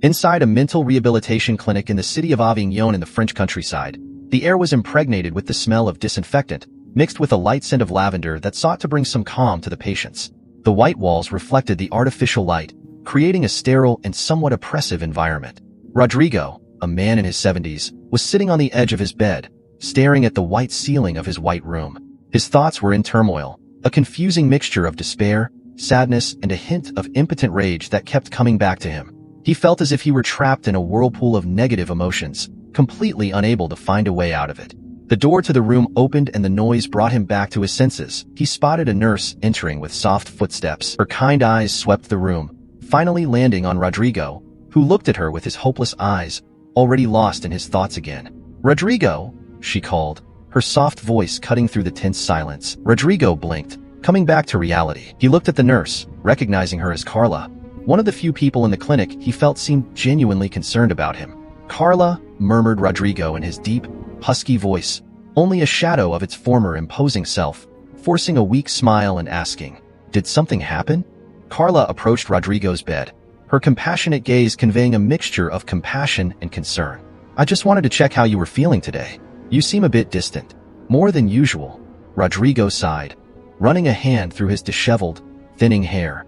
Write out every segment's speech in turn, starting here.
Inside a mental rehabilitation clinic in the city of Avignon in the French countryside, the air was impregnated with the smell of disinfectant, mixed with a light scent of lavender that sought to bring some calm to the patients. The white walls reflected the artificial light, creating a sterile and somewhat oppressive environment. Rodrigo, a man in his 70s, was sitting on the edge of his bed, staring at the white ceiling of his white room. His thoughts were in turmoil, a confusing mixture of despair, sadness, and a hint of impotent rage that kept coming back to him. He felt as if he were trapped in a whirlpool of negative emotions, completely unable to find a way out of it. The door to the room opened and the noise brought him back to his senses. He spotted a nurse entering with soft footsteps. Her kind eyes swept the room, finally landing on Rodrigo, who looked at her with his hopeless eyes, already lost in his thoughts again. "Rodrigo," she called, her soft voice cutting through the tense silence. Rodrigo blinked, coming back to reality. He looked at the nurse, recognizing her as Carla, one of the few people in the clinic he felt seemed genuinely concerned about him. "Carla," murmured Rodrigo in his deep, husky voice, only a shadow of its former imposing self, forcing a weak smile and asking, "Did something happen?" Carla approached Rodrigo's bed, her compassionate gaze conveying a mixture of compassion and concern. "I just wanted to check how you were feeling today. You seem a bit distant. More than usual." Rodrigo sighed, running a hand through his disheveled, thinning hair.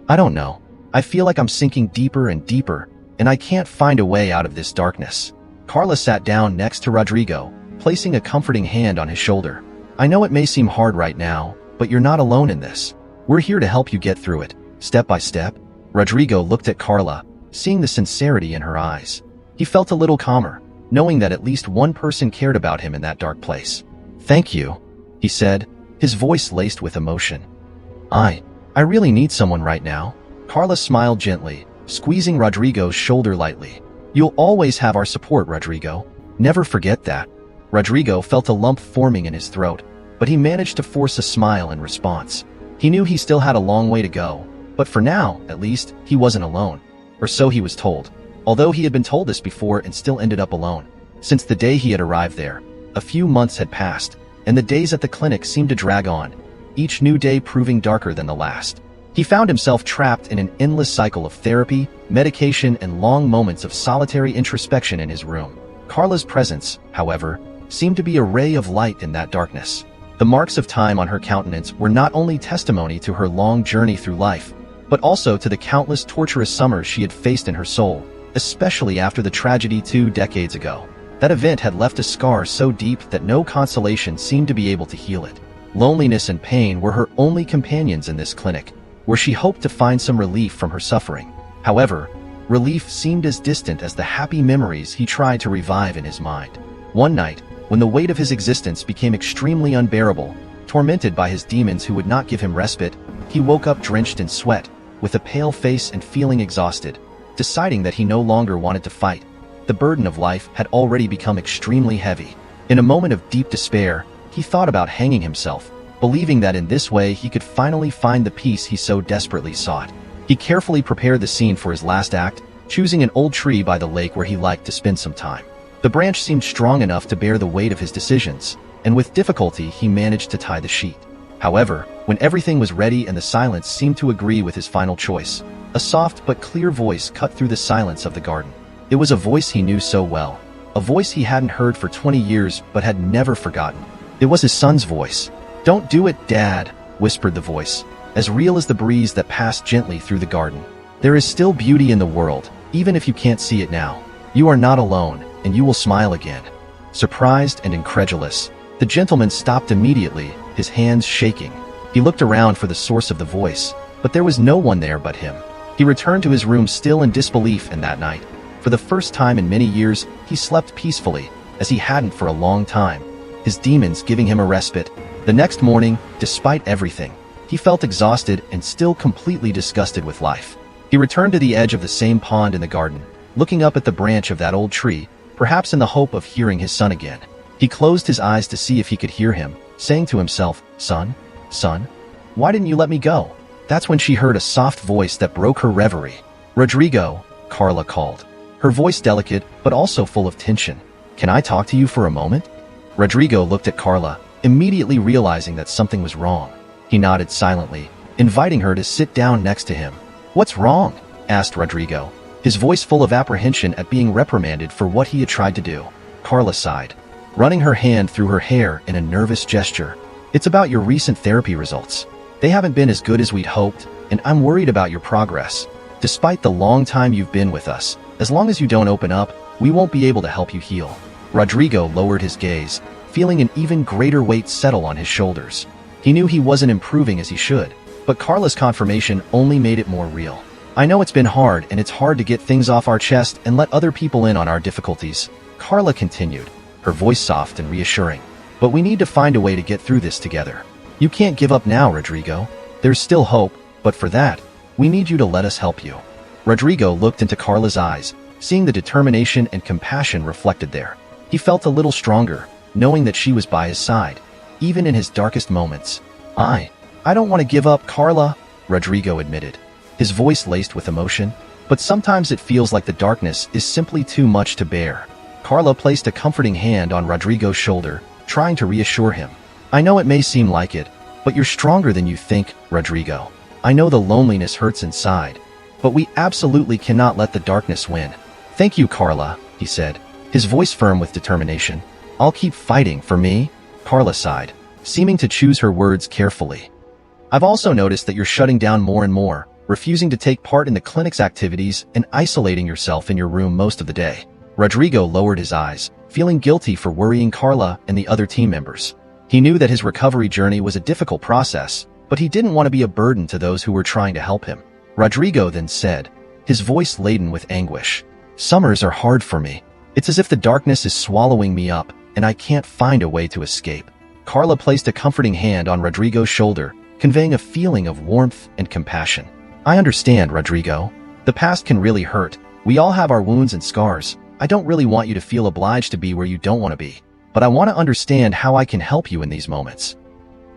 I don't know. I feel like I'm sinking deeper and deeper, and I can't find a way out of this darkness." Carla sat down next to Rodrigo, placing a comforting hand on his shoulder. "I know it may seem hard right now, but you're not alone in this. We're here to help you get through it, step by step." Rodrigo looked at Carla, seeing the sincerity in her eyes. He felt a little calmer, knowing that at least one person cared about him in that dark place. "Thank you," he said, his voice laced with emotion. I really need someone right now." Carla smiled gently, squeezing Rodrigo's shoulder lightly. "You'll always have our support, Rodrigo. Never forget that." Rodrigo felt a lump forming in his throat, but he managed to force a smile in response. He knew he still had a long way to go, but for now, at least, he wasn't alone. Or so he was told, although he had been told this before and still ended up alone. Since the day he had arrived there, a few months had passed, and the days at the clinic seemed to drag on, each new day proving darker than the last. He found himself trapped in an endless cycle of therapy, medication, and long moments of solitary introspection in his room. Carla's presence, however, seemed to be a ray of light in that darkness. The marks of time on her countenance were not only testimony to her long journey through life, but also to the countless torturous summers she had faced in her soul, especially after the tragedy 2 decades ago. That event had left a scar so deep that no consolation seemed to be able to heal it. Loneliness and pain were her only companions in this clinic, where she hoped to find some relief from her suffering. However, relief seemed as distant as the happy memories he tried to revive in his mind. One night, when the weight of his existence became extremely unbearable, tormented by his demons who would not give him respite, he woke up drenched in sweat, with a pale face and feeling exhausted, deciding that he no longer wanted to fight. The burden of life had already become extremely heavy. In a moment of deep despair, he thought about hanging himself, believing that in this way he could finally find the peace he so desperately sought. He carefully prepared the scene for his last act, choosing an old tree by the lake where he liked to spend some time. The branch seemed strong enough to bear the weight of his decisions, and with difficulty he managed to tie the sheet. However, when everything was ready and the silence seemed to agree with his final choice, a soft but clear voice cut through the silence of the garden. It was a voice he knew so well, a voice he hadn't heard for 20 years but had never forgotten. It was his son's voice. "Don't do it, Dad," whispered the voice, as real as the breeze that passed gently through the garden. "There is still beauty in the world, even if you can't see it now. You are not alone, and you will smile again." Surprised and incredulous, the gentleman stopped immediately, his hands shaking. He looked around for the source of the voice, but there was no one there but him. He returned to his room still in disbelief, and that night, for the first time in many years, he slept peacefully, as he hadn't for a long time, his demons giving him a respite. The next morning, despite everything, he felt exhausted and still completely disgusted with life. He returned to the edge of the same pond in the garden, looking up at the branch of that old tree, perhaps in the hope of hearing his son again. He closed his eyes to see if he could hear him, saying to himself, Son, why didn't you let me go?" That's when she heard a soft voice that broke her reverie. "Rodrigo," Carla called, her voice delicate but also full of tension. "Can I talk to you for a moment?" Rodrigo looked at Carla, immediately realizing that something was wrong. He nodded silently, inviting her to sit down next to him. "What's wrong?" asked Rodrigo, his voice full of apprehension at being reprimanded for what he had tried to do. Carla sighed, running her hand through her hair in a nervous gesture. "It's about your recent therapy results. They haven't been as good as we'd hoped, and I'm worried about your progress. Despite the long time you've been with us, as long as you don't open up, we won't be able to help you heal." Rodrigo lowered his gaze, feeling an even greater weight settle on his shoulders. He knew he wasn't improving as he should, but Carla's confirmation only made it more real. "I know it's been hard, and it's hard to get things off our chest and let other people in on our difficulties," Carla continued, her voice soft and reassuring. "But we need to find a way to get through this together. You can't give up now, Rodrigo. There's still hope, but for that, we need you to let us help you." Rodrigo looked into Carla's eyes, seeing the determination and compassion reflected there. He felt a little stronger, knowing that she was by his side, even in his darkest moments. I don't want to give up, Carla," Rodrigo admitted, his voice laced with emotion. "But sometimes it feels like the darkness is simply too much to bear." Carla placed a comforting hand on Rodrigo's shoulder, trying to reassure him. "I know it may seem like it, but you're stronger than you think, Rodrigo. I know the loneliness hurts inside, but we absolutely cannot let the darkness win." "Thank you, Carla," he said, his voice firm with determination. "I'll keep fighting for me," Carla sighed, seeming to choose her words carefully. "I've also noticed that you're shutting down more and more, refusing to take part in the clinic's activities and isolating yourself in your room most of the day." Rodrigo lowered his eyes, feeling guilty for worrying Carla and the other team members. He knew that his recovery journey was a difficult process, but he didn't want to be a burden to those who were trying to help him. Rodrigo then said, his voice laden with anguish, "Summers are hard for me. It's as if the darkness is swallowing me up, and I can't find a way to escape." Carla placed a comforting hand on Rodrigo's shoulder, conveying a feeling of warmth and compassion. "I understand, Rodrigo. The past can really hurt. We all have our wounds and scars. I don't really want you to feel obliged to be where you don't want to be, but I want to understand how I can help you in these moments.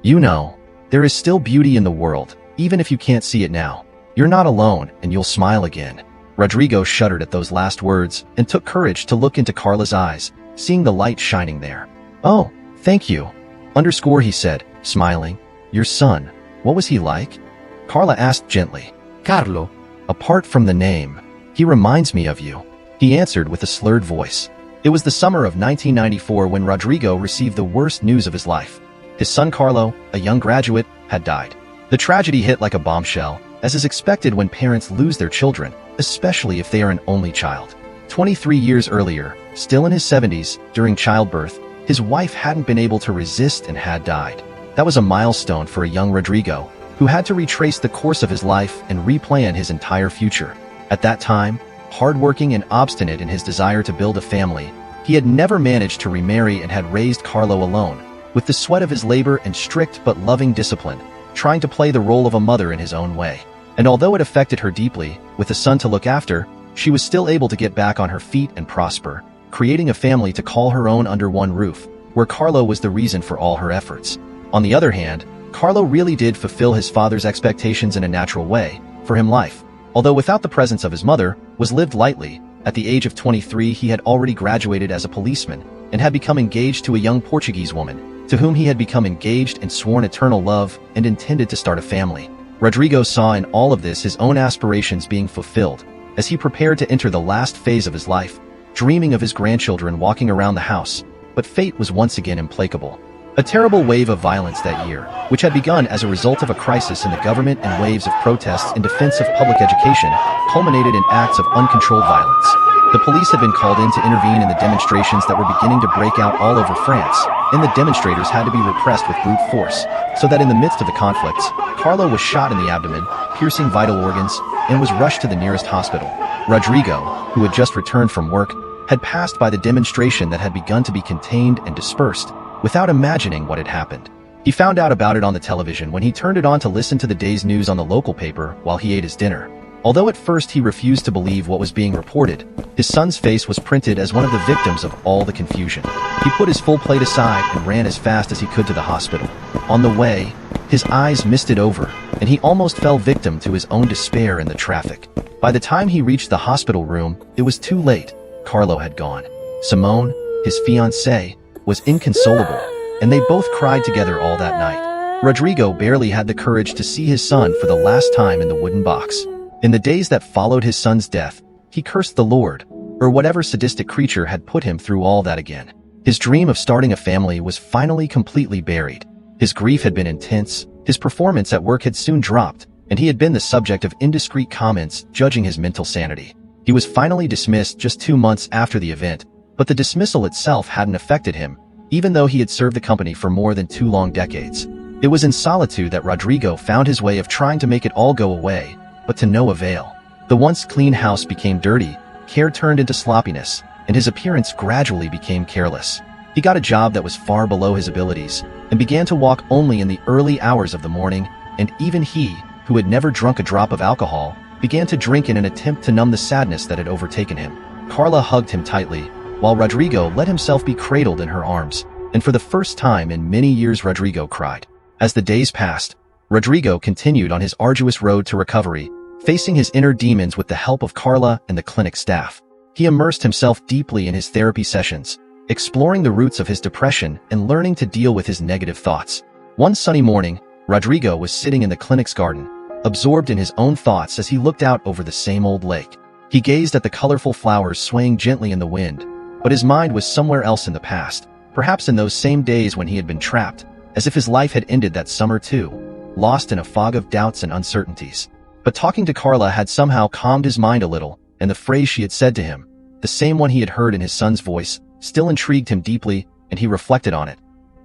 You know, there is still beauty in the world, even if you can't see it now. You're not alone, and you'll smile again." Rodrigo shuddered at those last words and took courage to look into Carla's eyes, seeing the light shining there. "Oh, thank you," he said, smiling. "Your son, what was he like?" Carla asked gently. Carlo. "Apart from the name, he reminds me of you," he answered with a slurred voice. It was the summer of 1994 when Rodrigo received the worst news of his life. His son Carlo, a young graduate, had died. The tragedy hit like a bombshell, as is expected when parents lose their children, especially if they are an only child. 23 years earlier, still in his 70s, during childbirth, his wife hadn't been able to resist and had died. That was a milestone for a young Rodrigo, who had to retrace the course of his life and replan his entire future. At that time, hardworking and obstinate in his desire to build a family, he had never managed to remarry and had raised Carlo alone, with the sweat of his labor and strict but loving discipline, trying to play the role of a mother in his own way. And although it affected her deeply, with a son to look after, she was still able to get back on her feet and prosper, creating a family to call her own under one roof, where Carlo was the reason for all her efforts. On the other hand, Carlo really did fulfill his father's expectations in a natural way. For him, life, although without the presence of his mother, was lived lightly. At the age of 23, he had already graduated as a policeman and had become engaged to a young Portuguese woman, to whom he had become engaged and sworn eternal love and intended to start a family. Rodrigo saw in all of this his own aspirations being fulfilled, as he prepared to enter the last phase of his life, dreaming of his grandchildren walking around the house. But fate was once again implacable. A terrible wave of violence that year, which had begun as a result of a crisis in the government and waves of protests in defense of public education, culminated in acts of uncontrolled violence. The police had been called in to intervene in the demonstrations that were beginning to break out all over France, and the demonstrators had to be repressed with brute force, so that in the midst of the conflicts, Carlo was shot in the abdomen, piercing vital organs, and was rushed to the nearest hospital. Rodrigo, who had just returned from work, had passed by the demonstration that had begun to be contained and dispersed, without imagining what had happened. He found out about it on the television when he turned it on to listen to the day's news on the local paper while he ate his dinner. Although at first he refused to believe what was being reported, his son's face was printed as one of the victims of all the confusion. He put his full plate aside and ran as fast as he could to the hospital. On the way, his eyes misted over, and he almost fell victim to his own despair in the traffic. By the time he reached the hospital room, it was too late. Carlo had gone. Simone, his fiancée, was inconsolable, and they both cried together all that night. Rodrigo barely had the courage to see his son for the last time in the wooden box. In the days that followed his son's death, he cursed the Lord, or whatever sadistic creature had put him through all that again. His dream of starting a family was finally completely buried. His grief had been intense, his performance at work had soon dropped, and he had been the subject of indiscreet comments judging his mental sanity. He was finally dismissed just 2 months after the event, but the dismissal itself hadn't affected him, even though he had served the company for more than 2 long decades. It was in solitude that Rodrigo found his way of trying to make it all go away, but to no avail. The once clean house became dirty, care turned into sloppiness, and his appearance gradually became careless. He got a job that was far below his abilities, and began to walk only in the early hours of the morning, and even he, who had never drunk a drop of alcohol, began to drink in an attempt to numb the sadness that had overtaken him. Carla hugged him tightly, while Rodrigo let himself be cradled in her arms, and for the first time in many years Rodrigo cried. As the days passed, Rodrigo continued on his arduous road to recovery, facing his inner demons with the help of Carla and the clinic staff. He immersed himself deeply in his therapy sessions, exploring the roots of his depression and learning to deal with his negative thoughts. One sunny morning, Rodrigo was sitting in the clinic's garden, absorbed in his own thoughts as he looked out over the same old lake. He gazed at the colorful flowers swaying gently in the wind, but his mind was somewhere else in the past, perhaps in those same days when he had been trapped, as if his life had ended that summer too, lost in a fog of doubts and uncertainties. But talking to Carla had somehow calmed his mind a little, and the phrase she had said to him, the same one he had heard in his son's voice, still intrigued him deeply, and he reflected on it.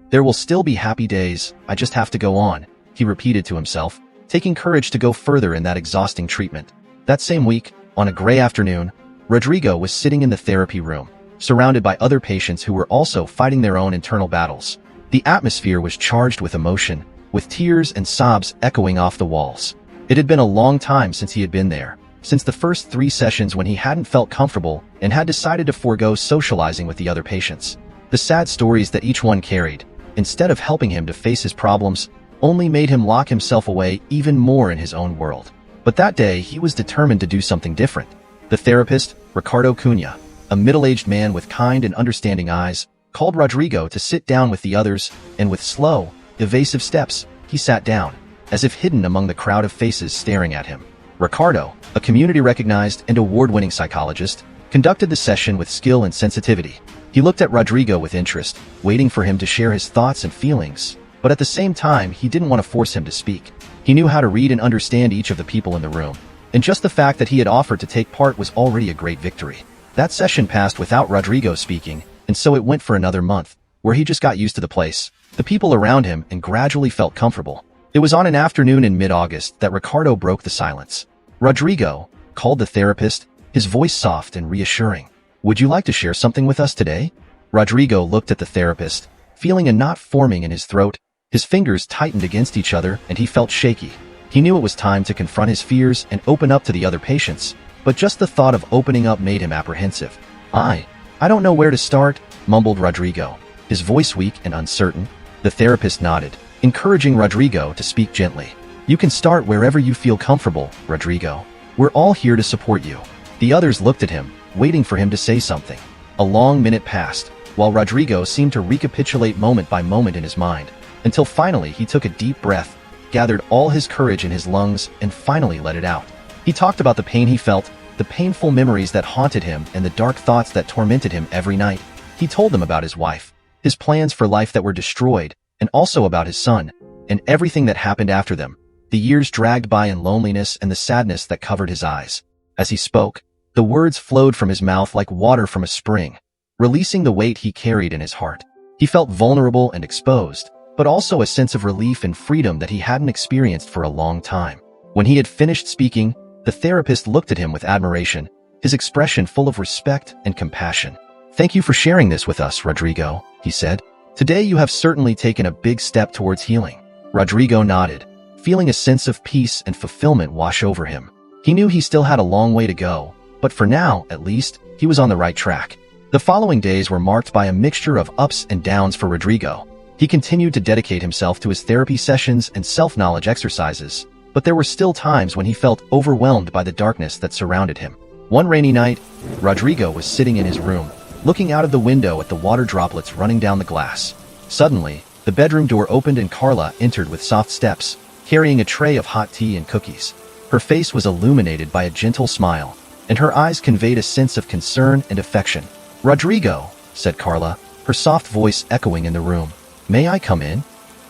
"There will still be happy days, I just have to go on," he repeated to himself, taking courage to go further in that exhausting treatment. That same week, on a gray afternoon, Rodrigo was sitting in the therapy room, surrounded by other patients who were also fighting their own internal battles. The atmosphere was charged with emotion, with tears and sobs echoing off the walls. It had been a long time since he had been there, since the first 3 sessions when he hadn't felt comfortable and had decided to forego socializing with the other patients. The sad stories that each one carried, instead of helping him to face his problems, only made him lock himself away even more in his own world. But that day, he was determined to do something different. The therapist, Ricardo Cunha, a middle-aged man with kind and understanding eyes, called Rodrigo to sit down with the others, and with slow, evasive steps, he sat down, as if hidden among the crowd of faces staring at him. Ricardo, a community-recognized and award-winning psychologist, conducted the session with skill and sensitivity. He looked at Rodrigo with interest, waiting for him to share his thoughts and feelings, but at the same time, he didn't want to force him to speak. He knew how to read and understand each of the people in the room, and just the fact that he had offered to take part was already a great victory. That session passed without Rodrigo speaking, and so it went for another month, where he just got used to the place, the people around him, and gradually felt comfortable. It was on an afternoon in mid-August that Ricardo broke the silence. "Rodrigo," called the therapist, his voice soft and reassuring. "Would you like to share something with us today?" Rodrigo looked at the therapist, feeling a knot forming in his throat. His fingers tightened against each other and he felt shaky. He knew it was time to confront his fears and open up to the other patients, but just the thought of opening up made him apprehensive. I don't know where to start," mumbled Rodrigo, his voice weak and uncertain. The therapist nodded, encouraging Rodrigo to speak gently. "You can start wherever you feel comfortable, Rodrigo. We're all here to support you." The others looked at him, waiting for him to say something. A long minute passed, while Rodrigo seemed to recapitulate moment by moment in his mind, until finally he took a deep breath, gathered all his courage in his lungs, and finally let it out. He talked about the pain he felt, the painful memories that haunted him, and the dark thoughts that tormented him every night. He told them about his wife, his plans for life that were destroyed, and also about his son, and everything that happened after them. The years dragged by in loneliness and the sadness that covered his eyes. As he spoke, the words flowed from his mouth like water from a spring, releasing the weight he carried in his heart. He felt vulnerable and exposed, but also a sense of relief and freedom that he hadn't experienced for a long time. When he had finished speaking, the therapist looked at him with admiration, his expression full of respect and compassion. "Thank you for sharing this with us, Rodrigo," he said. "Today you have certainly taken a big step towards healing." Rodrigo nodded, feeling a sense of peace and fulfillment wash over him. He knew he still had a long way to go, but for now, at least, he was on the right track. The following days were marked by a mixture of ups and downs for Rodrigo. He continued to dedicate himself to his therapy sessions and self-knowledge exercises, but there were still times when he felt overwhelmed by the darkness that surrounded him. One rainy night, Rodrigo was sitting in his room, looking out of the window at the water droplets running down the glass. Suddenly, the bedroom door opened and Carla entered with soft steps, carrying a tray of hot tea and cookies. Her face was illuminated by a gentle smile, and her eyes conveyed a sense of concern and affection. "Rodrigo," said Carla, her soft voice echoing in the room. "May I come in?"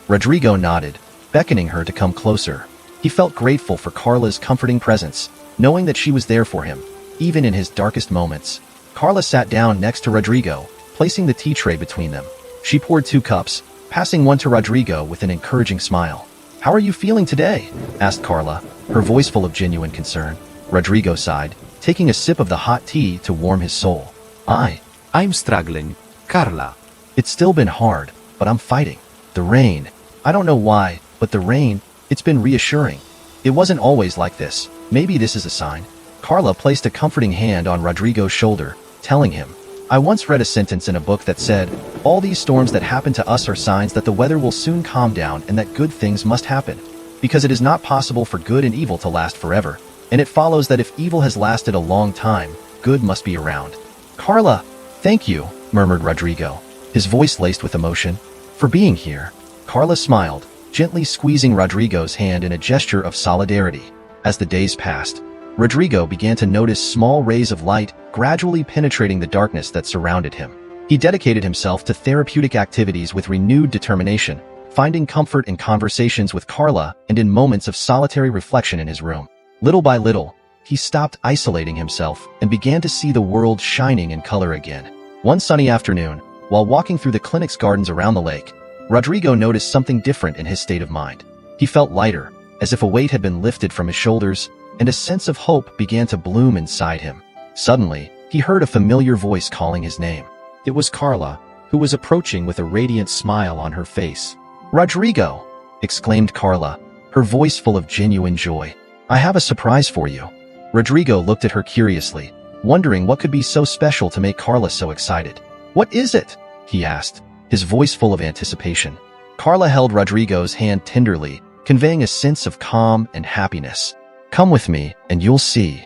Rodrigo nodded, beckoning her to come closer. He felt grateful for Carla's comforting presence, knowing that she was there for him, even in his darkest moments. Carla sat down next to Rodrigo, placing the tea tray between them. She poured 2 cups, passing one to Rodrigo with an encouraging smile. "How are you feeling today?" asked Carla, her voice full of genuine concern. Rodrigo sighed, taking a sip of the hot tea to warm his soul. I'm struggling, Carla." "It's still been hard, but I'm fighting. The rain. I don't know why, but the rain, it's been reassuring. It wasn't always like this. Maybe this is a sign." Carla placed a comforting hand on Rodrigo's shoulder, telling him, "I once read a sentence in a book that said, all these storms that happen to us are signs that the weather will soon calm down and that good things must happen. Because it is not possible for good and evil to last forever. And it follows that if evil has lasted a long time, good must be around." "Carla, thank you," murmured Rodrigo, his voice laced with emotion, "for being here." Carla smiled, gently squeezing Rodrigo's hand in a gesture of solidarity. As the days passed, Rodrigo began to notice small rays of light gradually penetrating the darkness that surrounded him. He dedicated himself to therapeutic activities with renewed determination, finding comfort in conversations with Carla and in moments of solitary reflection in his room. Little by little, he stopped isolating himself and began to see the world shining in color again. One sunny afternoon, while walking through the clinic's gardens around the lake, Rodrigo noticed something different in his state of mind. He felt lighter, as if a weight had been lifted from his shoulders, and a sense of hope began to bloom inside him. Suddenly, he heard a familiar voice calling his name. It was Carla, who was approaching with a radiant smile on her face. "Rodrigo!" exclaimed Carla, her voice full of genuine joy. "I have a surprise for you." Rodrigo looked at her curiously, wondering what could be so special to make Carla so excited. "What is it?" he asked, his voice full of anticipation. Carla held Rodrigo's hand tenderly, conveying a sense of calm and happiness. "Come with me, and you'll see."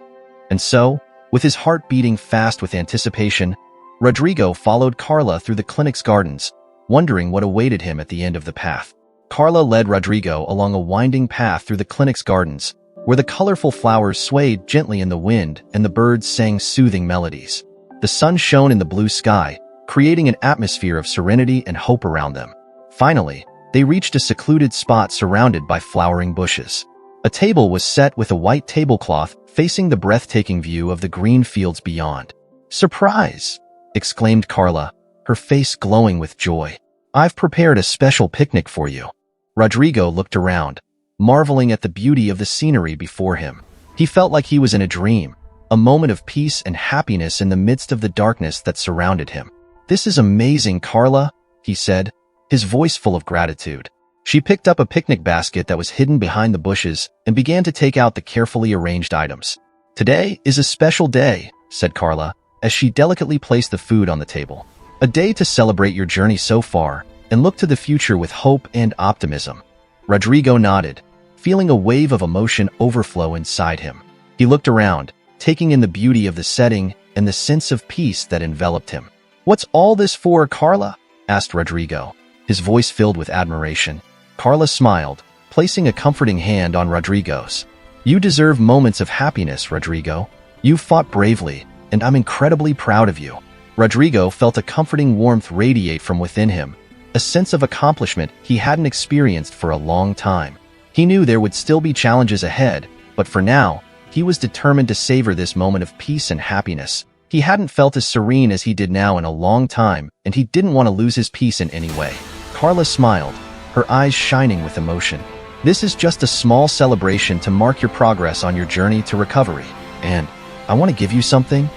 And so, with his heart beating fast with anticipation, Rodrigo followed Carla through the clinic's gardens, wondering what awaited him at the end of the path. Carla led Rodrigo along a winding path through the clinic's gardens, where the colorful flowers swayed gently in the wind and the birds sang soothing melodies. The sun shone in the blue sky, creating an atmosphere of serenity and hope around them. Finally, they reached a secluded spot surrounded by flowering bushes. A table was set with a white tablecloth facing the breathtaking view of the green fields beyond. "Surprise!" exclaimed Carla, her face glowing with joy. "I've prepared a special picnic for you." Rodrigo looked around, marveling at the beauty of the scenery before him. He felt like he was in a dream, a moment of peace and happiness in the midst of the darkness that surrounded him. "This is amazing, Carla," he said, his voice full of gratitude. She picked up a picnic basket that was hidden behind the bushes and began to take out the carefully arranged items. "Today is a special day," said Carla, as she delicately placed the food on the table. "A day to celebrate your journey so far and look to the future with hope and optimism." Rodrigo nodded, feeling a wave of emotion overflow inside him. He looked around, taking in the beauty of the setting and the sense of peace that enveloped him. "What's all this for, Carla?" asked Rodrigo, his voice filled with admiration. Carla smiled, placing a comforting hand on Rodrigo's. "You deserve moments of happiness, Rodrigo. You fought bravely, and I'm incredibly proud of you." Rodrigo felt a comforting warmth radiate from within him, a sense of accomplishment he hadn't experienced for a long time. He knew there would still be challenges ahead, but for now, he was determined to savor this moment of peace and happiness. He hadn't felt as serene as he did now in a long time, and he didn't want to lose his peace in any way. Carla smiled, her eyes shining with emotion. "This is just a small celebration to mark your progress on your journey to recovery. And I want to give you something,"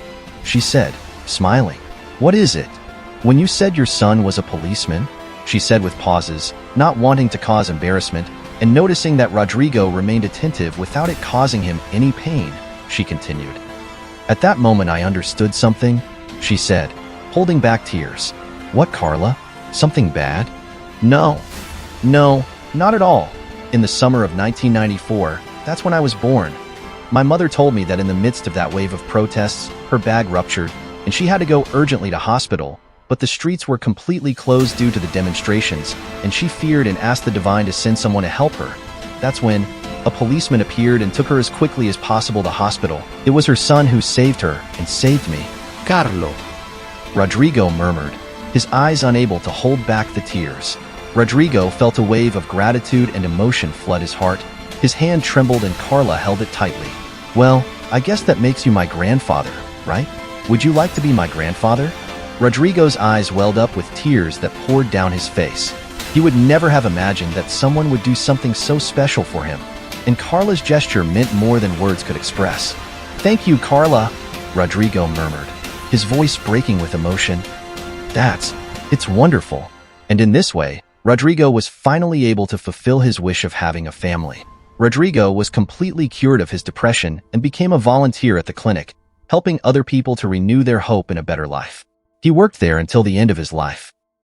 she said, smiling. "What is it?" "When you said your son was a policeman," she said with pauses, not wanting to cause embarrassment, and noticing that Rodrigo remained attentive without it causing him any pain, she continued. "At that moment I understood something," she said, holding back tears. "What, Carla? Something bad?" No, not at all. In the summer of 1994, that's when I was born. My mother told me that in the midst of that wave of protests, her bag ruptured, and she had to go urgently to hospital, but the streets were completely closed due to the demonstrations, and she feared and asked the divine to send someone to help her. That's when, a policeman appeared and took her as quickly as possible to hospital. It was her son who saved her and saved me. Carlo. Rodrigo murmured, his eyes unable to hold back the tears. Rodrigo felt a wave of gratitude and emotion flood his heart. His hand trembled and Carla held it tightly. Well, I guess that makes you my grandfather, right? Would you like to be my grandfather? Rodrigo's eyes welled up with tears that poured down his face. He would never have imagined that someone would do something so special for him. And Carla's gesture meant more than words could express. Thank you, Carla, Rodrigo murmured, his voice breaking with emotion. It's wonderful. And in this way, Rodrigo was finally able to fulfill his wish of having a family. Rodrigo was completely cured of his depression and became a volunteer at the clinic, helping other people to renew their hope in a better life. He worked there until the end of his life.